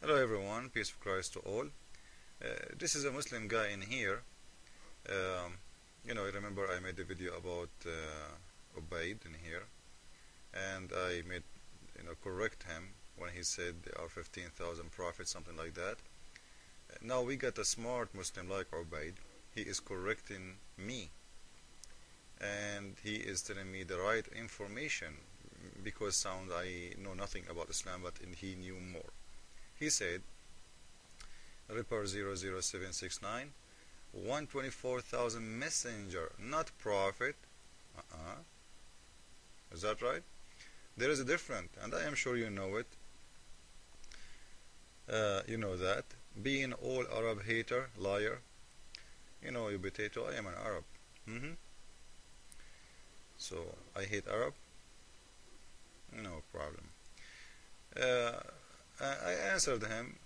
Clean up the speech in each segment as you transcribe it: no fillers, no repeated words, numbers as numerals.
Hello everyone, peace of Christ to all. This is a Muslim guy in here. I remember I made a video about Ubaid in here, and I made correct him when he said there are 15,000 prophets, something like that. Now we got a smart Muslim like Ubaid. He is correcting me, and he is telling me the right information because I know nothing about Islam, but he knew more. He said, Ripper 00769, 124,000 messenger, not prophet. Is that right? There is a difference, and I am sure you know it. You know that. Being all Arab hater, liar. You potato, I am an Arab. So, I hate Arab? No problem. I answered him,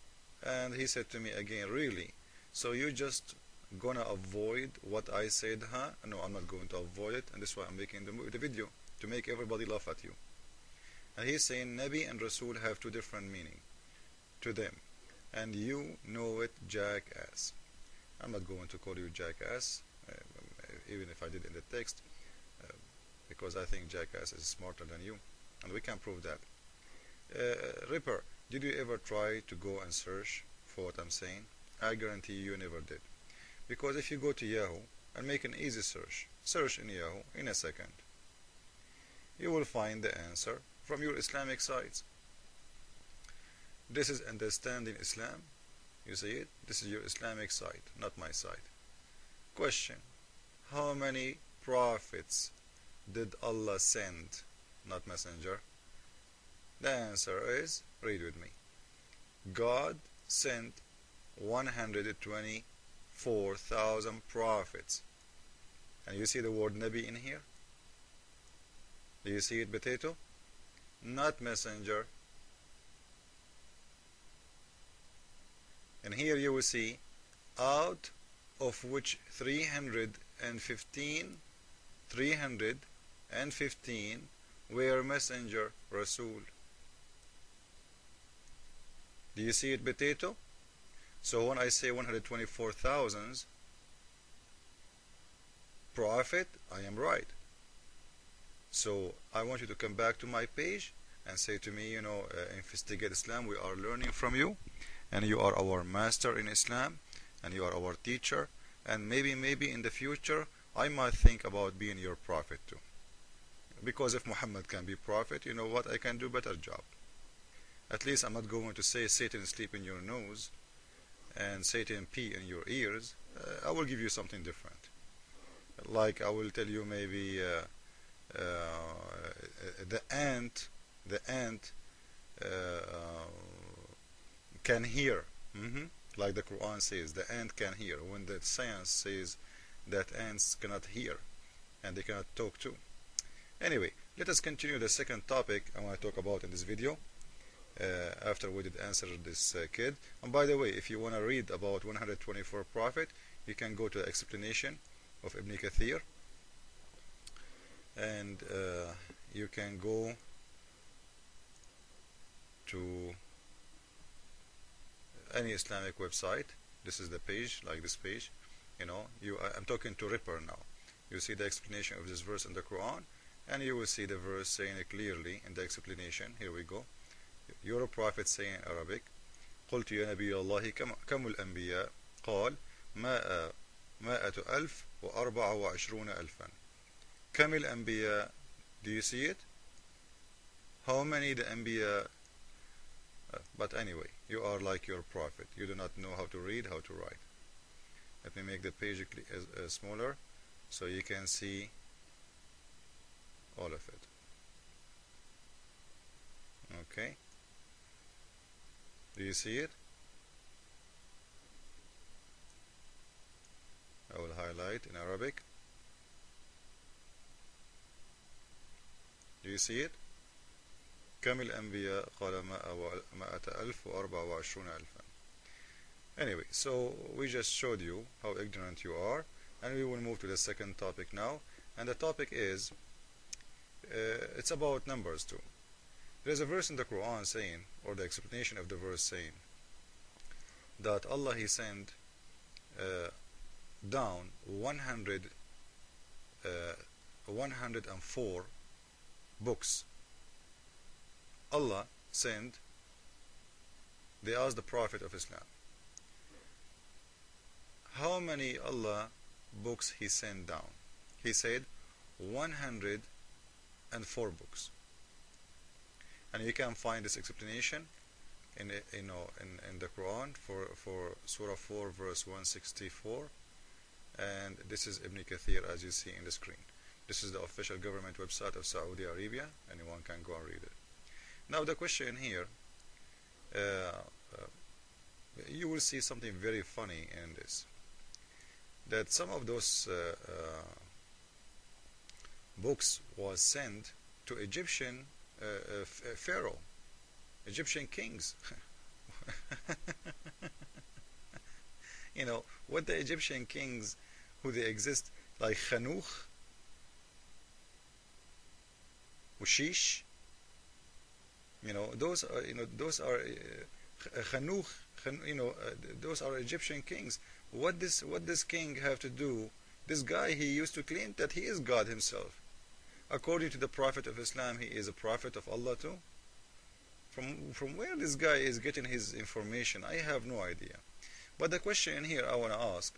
and he said to me again, really? So you just gonna avoid what I said, huh? No, I'm not going to avoid it, and this is why I'm making the video, to make everybody laugh at you. And he's saying Nabi and Rasul have two different meaning to them, and you know it, jackass. I'm not going to call you jackass, even if I did in the text, because I think jackass is smarter than you, and we can prove that. Ripper, did you ever try to go and search for what I'm saying? I guarantee you never did. Because if you go to Yahoo and make an easy search in Yahoo in a second, you will find the answer from your Islamic sites. This is Understanding Islam. You see it? This is your Islamic site, not my site. Question: how many prophets did Allah send, not messenger? The answer is, read with me. God sent 124,000 prophets. And you see the word Nabi in here? Do you see it, potato? Not messenger. And here you will see, out of which 315 were messenger, Rasul. Do you see it, potato? So when I say 124,000 prophet, I am right. So I want you to come back to my page and say to me, Investigate Islam, we are learning from you, and you are our master in Islam, and you are our teacher, and maybe in the future I might think about being your prophet too. Because if Muhammad can be prophet, you know what, I can do better job. At least I'm not going to say Satan sleep in your nose and Satan pee in your ears. I will give you something different. Like I will tell you maybe the ant can hear. Like the Quran says, the ant can hear. When the science says that ants cannot hear and they cannot talk too. Anyway, let us continue the second topic I want to talk about in this video. After we did answer this kid. And by the way, if you want to read about 124 prophet, you can go to the explanation of Ibn Kathir, and you can go to any Islamic website. This is the page, like this page. I'm talking to Ripper now. You see the explanation of this verse in the Quran, and you will see the verse saying it clearly in the explanation. Here we go. You're a prophet saying in Arabic, قلت يا نبي الله كم الأنبياء قال 124 ألفا. كم الأنبياء? Do you see it? How many the Anbiya? But anyway, you are like your prophet. You do not know how to read, how to write. Let me make the page smaller so you can see all of it. Okay. Do you see it? I will highlight in Arabic. Do you see it? كم الأنبياء قال 124 ألفا. Anyway, so we just showed you how ignorant you are, and we will move to the second topic now. And the topic is, it's about numbers too. There is a verse in the Quran saying, or the explanation of the verse saying, that Allah He sent down 104 books. Allah sent, they asked the Prophet of Islam, how many Allah books He sent down? He said 104 books. And you can find this explanation in the Quran for Surah 4 verse 164, and this is Ibn Kathir, as you see in the screen. This is the official government website of Saudi Arabia. Anyone can go and read it. Now the question here, you will see something very funny in this, that some of those books was sent to Egyptian Pharaoh, Egyptian kings. You know what the Egyptian kings who they exist, like Khanuch, Ushish, those are Khanuch, those are Egyptian kings. What this king have to do? This guy, he used to claim that he is God himself. According to the Prophet of Islam, he is a prophet of Allah too. From where this guy is getting his information, I have no idea. But the question here I want to ask,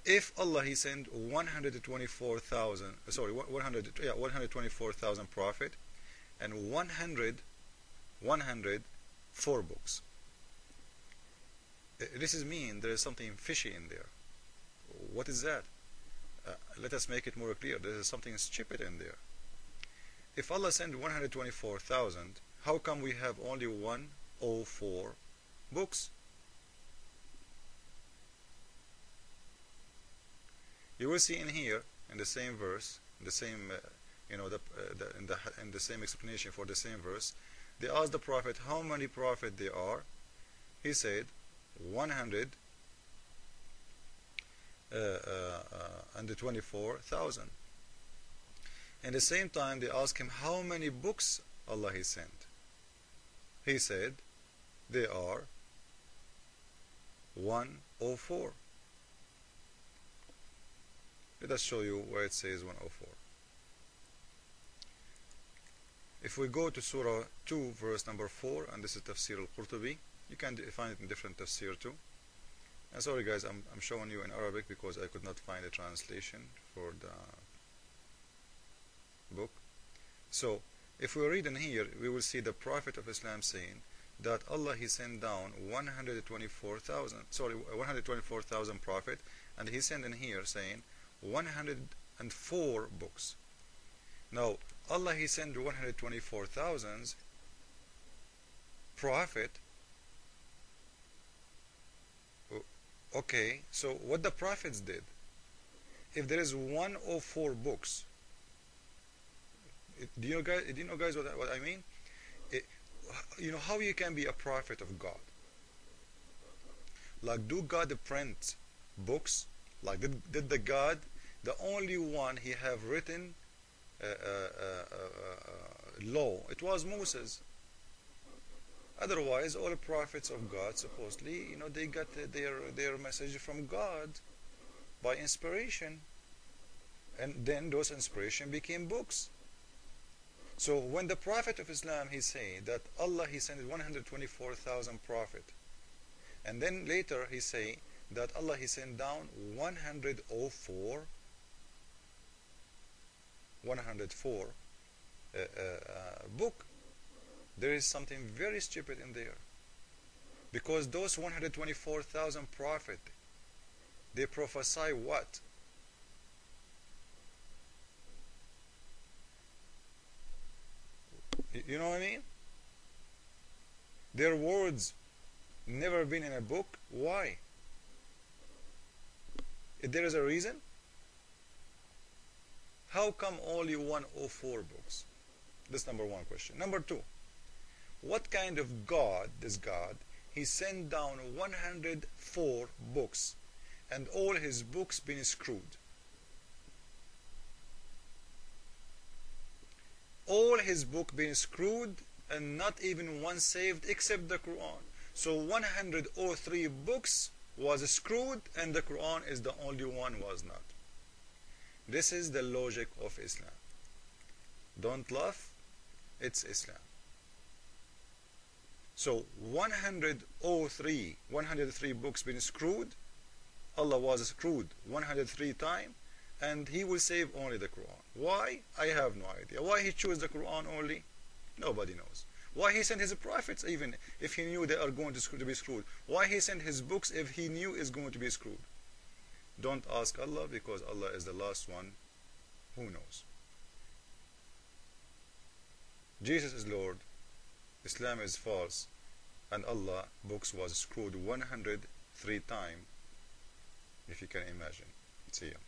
if Allah He sent 124,000 prophet and 104 books, this is mean there is something fishy in there. What is that? Let us make it more clear. There is something stupid in there. If Allah sent 124,000, how come we have only 104 books? You will see in here, in the same verse, in the same, in the same explanation for the same verse, they asked the Prophet how many prophets there are. He said 124,000. At the same time, they asked him how many books Allah He sent. He said they are 104. Let us show you where it says 104. If we go to Surah 2 verse number 4, and this is Tafsir al-Qurtubi, you can find it in different tafsir too. And sorry guys, I'm showing you in Arabic because I could not find a translation for the book. So if we read in here, we will see the Prophet of Islam saying that Allah He sent down 124,000 prophet, and He sent in here saying 104 books. Now Allah He sent 124,000 prophet. Okay, so what the prophets did, if there is 104 books, do you know guys what I mean? How you can be a prophet of God? Like, do God print books? Like, did the God, the only one He have written law, it was Moses. Otherwise, all prophets of God, supposedly, they got their message from God by inspiration, and then those inspiration became books. So when the Prophet of Islam, he said that Allah He sent 124,000 prophet, and then later he say that Allah He sent down 104 book, there is something very stupid in there, because those 124,000 prophet, they prophesy what? You know what I mean? Their words never been in a book. Why? If there is a reason, how come only 104 books? That's number one question. Number two, what kind of God, this God, He sent down 104 books and all His books been screwed? All His book been screwed and not even one saved except the Quran. So 103 books was screwed and the Quran is the only one was not. This is the logic of Islam. Don't laugh, it's Islam. So 103 books been screwed. Allah was screwed 103 times, and He will save only the Quran. Why? I have no idea. Why He chose the Quran only? Nobody knows. Why He sent His prophets even if He knew they are going to be screwed? Why He sent His books if He knew it's going to be screwed? Don't ask Allah, because Allah is the last one who knows. Jesus is Lord, Islam is false, and Allah books was screwed 103 times, if you can imagine. See ya.